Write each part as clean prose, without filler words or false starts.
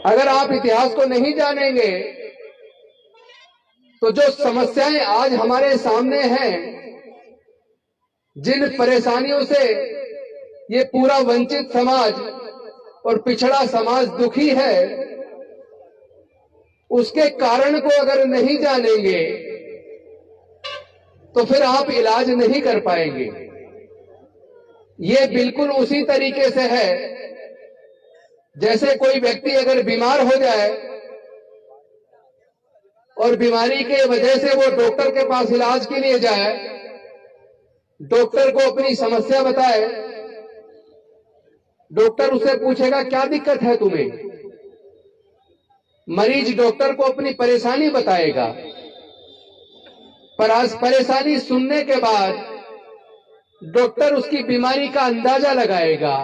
अगर आप इतिहास को नहीं जानेंगे तो जो समस्याएं आज हमारे सामने हैं, जिन परेशानियों से ये पूरा वंचित समाज और पिछड़ा समाज दुखी है, उसके कारण को अगर नहीं जानेंगे तो फिर आप इलाज नहीं कर पाएंगे। ये बिल्कुल उसी तरीके से है जैसे कोई व्यक्ति अगर बीमार हो जाए और बीमारी के वजह से वो डॉक्टर के पास इलाज के लिए जाए, डॉक्टर को अपनी समस्या बताए, डॉक्टर उससे पूछेगा क्या दिक्कत है तुम्हें। मरीज डॉक्टर को अपनी परेशानी बताएगा, पर आज परेशानी सुनने के बाद डॉक्टर उसकी बीमारी का अंदाजा लगाएगा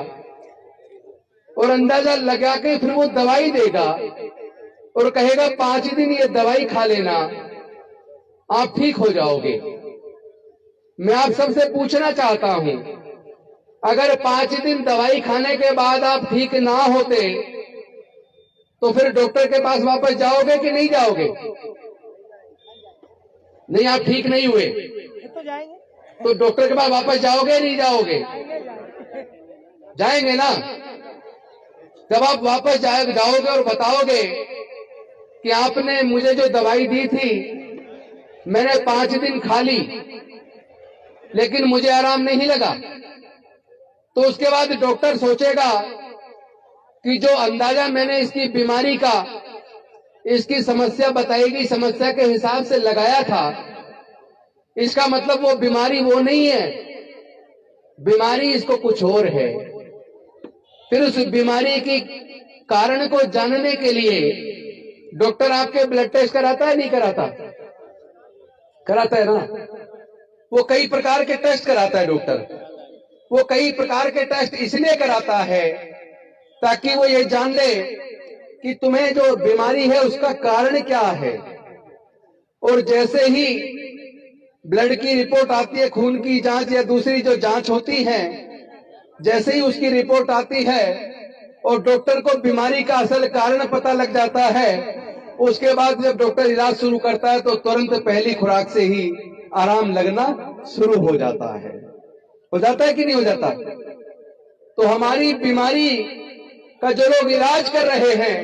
और अंदाजा लगा के फिर वो दवाई देगा और कहेगा 5 दिन ये दवाई खा लेना, आप ठीक हो जाओगे। मैं आप सबसे पूछना चाहता हूं, अगर 5 दिन दवाई खाने के बाद आप ठीक ना होते तो फिर डॉक्टर के पास वापस जाओगे कि नहीं जाओगे? नहीं, आप ठीक नहीं हुए तो जाएंगे, तो डॉक्टर के पास वापस जाओगे नहीं जाओगे? जाएंगे ना। जब आप वापस जाओगे और बताओगे कि आपने मुझे जो दवाई दी थी मैंने 5 दिन खा ली लेकिन मुझे आराम नहीं लगा, तो उसके बाद डॉक्टर सोचेगा कि जो अंदाजा मैंने इसकी बीमारी का, इसकी समस्या बताएगी समस्या के हिसाब से लगाया था, इसका मतलब वो बीमारी वो नहीं है, बीमारी इसको कुछ और है। फिर उस बीमारी की कारण को जानने के लिए डॉक्टर आपके ब्लड टेस्ट कराता है नहीं कराता? कराता है ना। वो कई प्रकार के टेस्ट कराता है डॉक्टर। वो कई प्रकार के टेस्ट इसलिए कराता है ताकि वो ये जान ले कि तुम्हें जो बीमारी है उसका कारण क्या है। और जैसे ही ब्लड की रिपोर्ट आती है, खून की जांच या दूसरी जो जांच होती है, जैसे ही उसकी रिपोर्ट आती है और डॉक्टर को बीमारी का असल कारण पता लग जाता है, उसके बाद जब डॉक्टर इलाज शुरू करता है तो तुरंत पहली खुराक से ही आराम लगना शुरू हो जाता है। हो जाता है कि नहीं हो जाता? तो हमारी बीमारी का जो लोग इलाज कर रहे हैं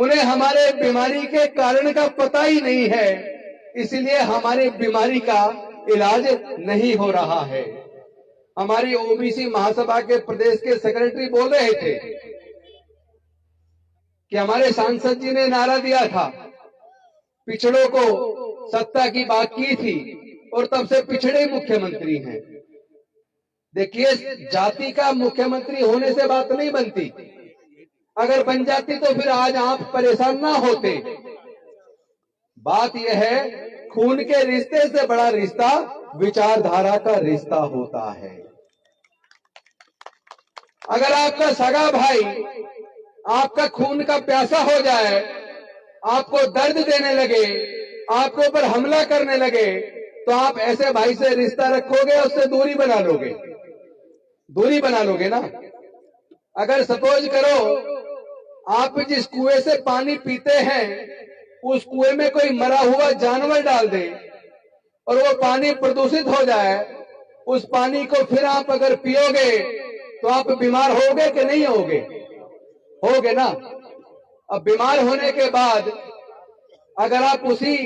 उन्हें हमारे बीमारी के कारण का पता ही नहीं है, इसलिए हमारी बीमारी का इलाज नहीं हो रहा है। हमारी ओबीसी महासभा के प्रदेश के सेक्रेटरी बोल रहे थे कि हमारे सांसद जी ने नारा दिया था, पिछड़ों को सत्ता की बात की थी और तब से पिछड़े मुख्यमंत्री हैं। देखिए, जाति का मुख्यमंत्री होने से बात नहीं बनती। अगर बन जाती तो फिर आज आप परेशान ना होते। बात यह है, खून के रिश्ते से बड़ा रिश्ता विचारधारा का रिश्ता होता है। अगर आपका सगा भाई आपका खून का प्यासा हो जाए, आपको दर्द देने लगे, आपके ऊपर हमला करने लगे, तो आप ऐसे भाई से रिश्ता रखोगे, उससे दूरी बना लोगे? दूरी बना लोगे ना। अगर सपोज करो आप जिस कुएं से पानी पीते हैं उस कुएं में कोई मरा हुआ जानवर डाल दे और वो पानी प्रदूषित हो जाए, उस पानी को फिर आप अगर पियोगे तो आप बीमार होगे कि नहीं होगे? होगे ना। अब बीमार होने के बाद अगर आप उसी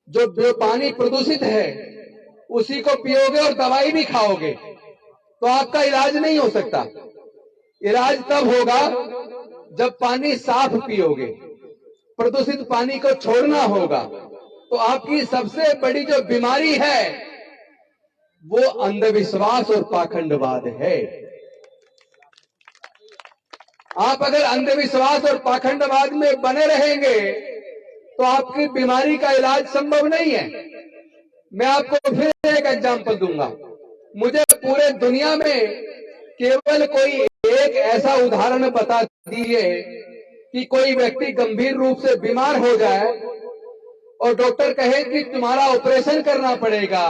जो पानी प्रदूषित है उसी को पियोगे और दवाई भी खाओगे तो आपका इलाज नहीं हो सकता। इलाज तब होगा जब पानी साफ पियोगे, प्रदूषित पानी को छोड़ना होगा। तो आपकी सबसे बड़ी जो बीमारी है वो अंधविश्वास और पाखंडवाद है। आप अगर अंधविश्वास और पाखंडवाद में बने रहेंगे तो आपकी बीमारी का इलाज संभव नहीं है। मैं आपको फिर एक एग्जांपल दूंगा। मुझे पूरे दुनिया में केवल कोई एक ऐसा उदाहरण बता दीजिए कि कोई व्यक्ति गंभीर रूप से बीमार हो जाए और डॉक्टर कहे कि तुम्हारा ऑपरेशन करना पड़ेगा,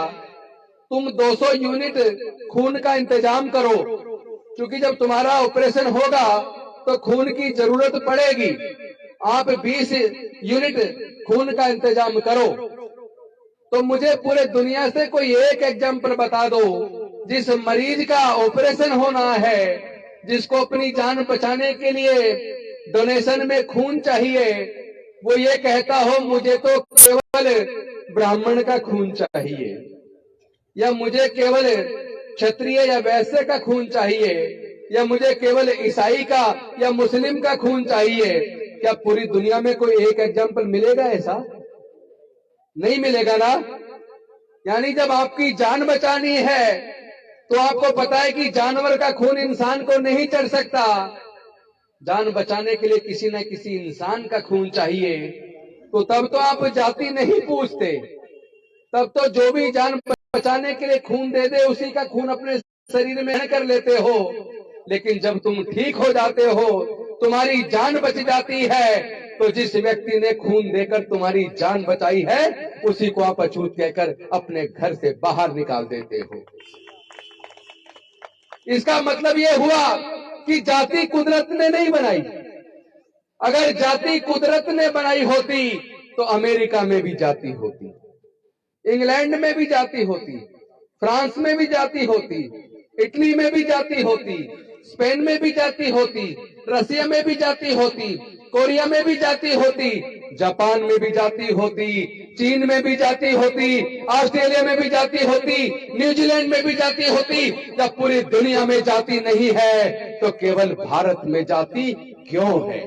तुम 200 यूनिट खून का इंतजाम करो, क्योंकि जब तुम्हारा ऑपरेशन होगा तो खून की जरूरत पड़ेगी। आप 20 यूनिट खून का इंतजाम करो। तो मुझे पूरे दुनिया से कोई एक एग्जाम्पल बता दो जिस मरीज का ऑपरेशन होना है, जिसको अपनी जान बचाने के लिए डोनेशन में खून चाहिए, वो ये कहता हो मुझे तो केवल ब्राह्मण का खून चाहिए, या मुझे केवल क्षत्रिय या वैश्य का खून चाहिए, या मुझे केवल ईसाई का या मुस्लिम का खून चाहिए। क्या पूरी दुनिया में कोई एक एग्जाम्पल मिलेगा? ऐसा नहीं मिलेगा ना। यानी जब आपकी जान बचानी है तो आपको पता है कि जानवर का खून इंसान को नहीं चढ़ सकता, जान बचाने के लिए किसी न किसी इंसान का खून चाहिए। तो तब तो आप जाति नहीं पूछते, तब तो जो भी जान बचाने के लिए खून दे दे उसी का खून अपने शरीर में कर लेते हो। लेकिन जब तुम ठीक हो जाते हो, तुम्हारी जान बच जाती है, तो जिस व्यक्ति ने खून देकर तुम्हारी जान बचाई है उसी को आप अछूत कहकर अपने घर से बाहर निकाल देते हो। इसका मतलब यह हुआ कि जाति कुदरत ने नहीं बनाई। अगर जाति कुदरत ने बनाई होती तो अमेरिका में भी जाति होती, इंग्लैंड में भी जाति होती, फ्रांस में भी जाति होती, इटली में भी जाति होती, स्पेन में भी जाति होती, रसिया में भी जाति होती, कोरिया में भी जाति होती, जापान में भी जाति होती, चीन में भी जाति होती, ऑस्ट्रेलिया में भी जाति होती, न्यूजीलैंड में भी जाति होती। जब पूरी दुनिया में जाति नहीं है तो केवल भारत में जाति क्यों है?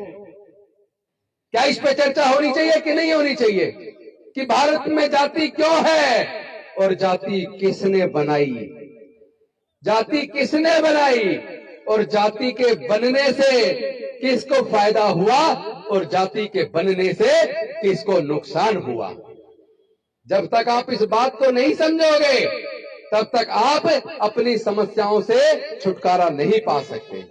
क्या इस पर चर्चा होनी चाहिए कि नहीं होनी चाहिए कि भारत में जाति क्यों है और जाति किसने बनाई? जाति किसने बनाई और जाति के बनने से किसको फायदा हुआ और जाति के बनने से किसको नुकसान हुआ? जब तक आप इस बात को नहीं समझोगे तब तक आप अपनी समस्याओं से छुटकारा नहीं पा सकते।